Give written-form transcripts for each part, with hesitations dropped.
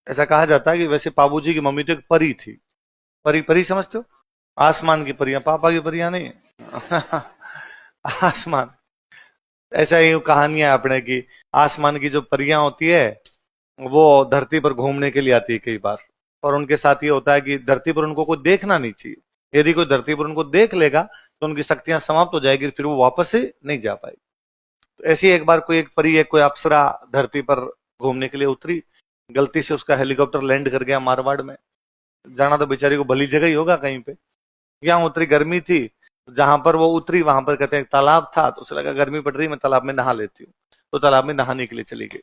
ऐसा कहा जाता है कि वैसे पाबू जी की मम्मी तो एक परी थी। परी परी समझते हो? आसमान की परियां, पापा की परियां नहीं। आसमान। ऐसा ही कहानियां अपने की। आसमान की जो परियां होती है वो धरती पर घूमने के लिए आती है कई बार। और उनके साथ ये होता है कि धरती पर उनको कोई देखना नहीं चाहिए। यदि कोई धरती पर उनको देख लेगा तो उनकी शक्तियां समाप्त हो जाएगी, फिर वो वापस से नहीं जा पाएगी। तो ऐसी एक बार कोई एक परी, एक कोई अप्सरा धरती पर घूमने के लिए उतरी। गलती से उसका हेलीकॉप्टर लैंड कर गया मारवाड़ में। जाना तो बेचारी को भली जगह ही होगा कहीं पे। यहाँ उतरी, गर्मी थी। जहां पर वो उतरी वहां पर कहते हैं एक तालाब था, तो उसे लगा गर्मी पड़ रही, मैं तालाब में नहा लेती हूँ। तो तालाब में नहाने के लिए चली गई।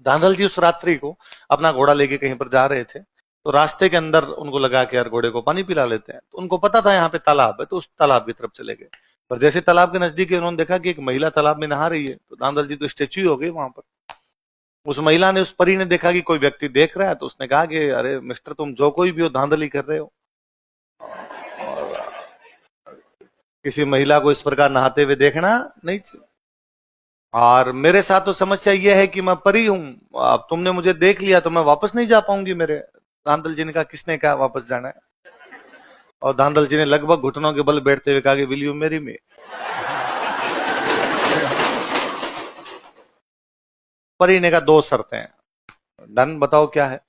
धांधल जी उस रात्रि को अपना घोड़ा लेके कहीं पर जा रहे थे। तो रास्ते के अंदर उनको लगा कि यार घोड़े को पानी पिला लेते हैं। तो उनको पता था यहाँ पे तालाब है, तो उस तालाब की तरफ चले गए। पर जैसे तालाब के नजदीक उन्होंने देखा कि एक महिला तालाब में नहा रही है, तो धांधल जी तो स्टेच्यू ही हो गई वहां पर। उस महिला ने, उस परी ने देखा कि कोई व्यक्ति देख रहा है, तो उसने कहा कि अरे मिस्टर, तुम जो कोई भी हो, धांधली कर रहे हो। और किसी महिला को इस प्रकार नहाते हुए देखना नहीं चाहिए। और मेरे साथ तो समस्या यह है कि मैं परी हूं। अब तुमने मुझे देख लिया तो मैं वापस नहीं जा पाऊंगी। मेरे धांधल जी ने कहा, किसने कहा वापस जाना है? और धांधल जी ने लगभग घुटनों के बल बैठते हुए कहा कि विल यू मैरी मी। परी ने कहा, दो शर्तें। डन, बताओ क्या है?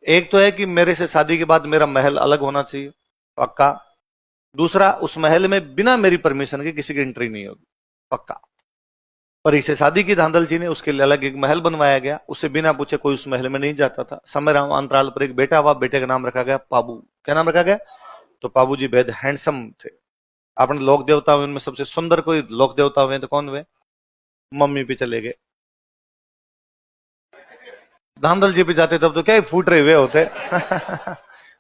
एक तो है कि मेरे से शादी के बाद मेरा महल अलग होना चाहिए, पक्का। दूसरा, उस महल में बिना मेरी परमिशन के किसी की एंट्री नहीं होगी, पक्का। परी से शादी की धांधल जी ने, उसके लिए अलग एक महल बनवाया गया। उससे बिना पूछे कोई उस महल में नहीं जाता था। समय अंतराल पर एक बेटा हुआ, बेटे का नाम रखा गया पाबू। क्या नाम रखा गया? तो पाबू जी बेहद हैंडसम थे। अपने लोक देवता हुए उनमें सबसे सुंदर कोई लोक देवता हुए तो कौन हुए? मम्मी पे चले गए। धांधल जी पे जाते तब तो क्या ही फूट रहे हुए होते।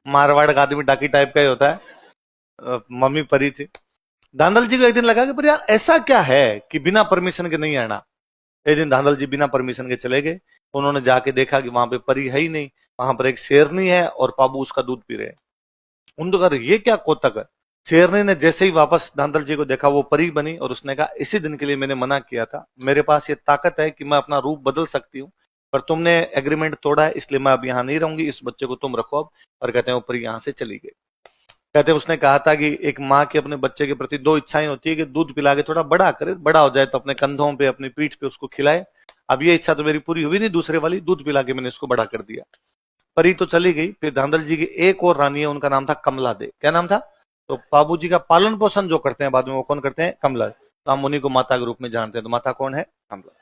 मारवाड़ का आदमी डाकी टाइप का ही होता है। मम्मी परी थी। धांधल जी को एक दिन लगा कि पर यार ऐसा क्या है कि बिना परमिशन के नहीं आना। एक दिन धांधल जी बिना परमिशन के चले गए। उन्होंने जाके देखा कि वहां पे परी है ही नहीं। वहां पर एक शेरनी है और पाबू उसका दूध पी रहे हैं। उनको कहा, ये क्या कोतक है? शेरनी ने जैसे ही वापस धांधल जी को देखा, वो परी बनी और उसने कहा, इसी दिन के लिए मैंने मना किया था। मेरे पास ये ताकत है कि मैं अपना रूप बदल सकती हूँ, पर तुमने एग्रीमेंट तोड़ा है, इसलिए मैं अब यहाँ नहीं रहूंगी। इस बच्चे को तुम रखो अब। और कहते हैं वो परी यहाँ से चली गई। कहते हैं उसने कहा था कि एक माँ की अपने बच्चे के प्रति दो इच्छाएं होती है कि दूध पिला के थोड़ा बड़ा करे, बड़ा हो जाए तो अपने कंधों पे, अपनी पीठ पे उसको खिलाए। अब ये इच्छा तो मेरी पूरी हुई नहीं, दूसरे वाली दूध पिला के मैंने इसको बड़ा कर दिया। परी तो चली गई। फिर धांधल जी की एक और रानी है, उनका नाम था कमला दे। क्या नाम था? तो बाबू जी का पालन पोषण जो करते हैं बाद में, वो कौन करते हैं? कमला। तो हम उन्हीं को माता के रूप में जानते हैं। तो माता कौन है? कमला।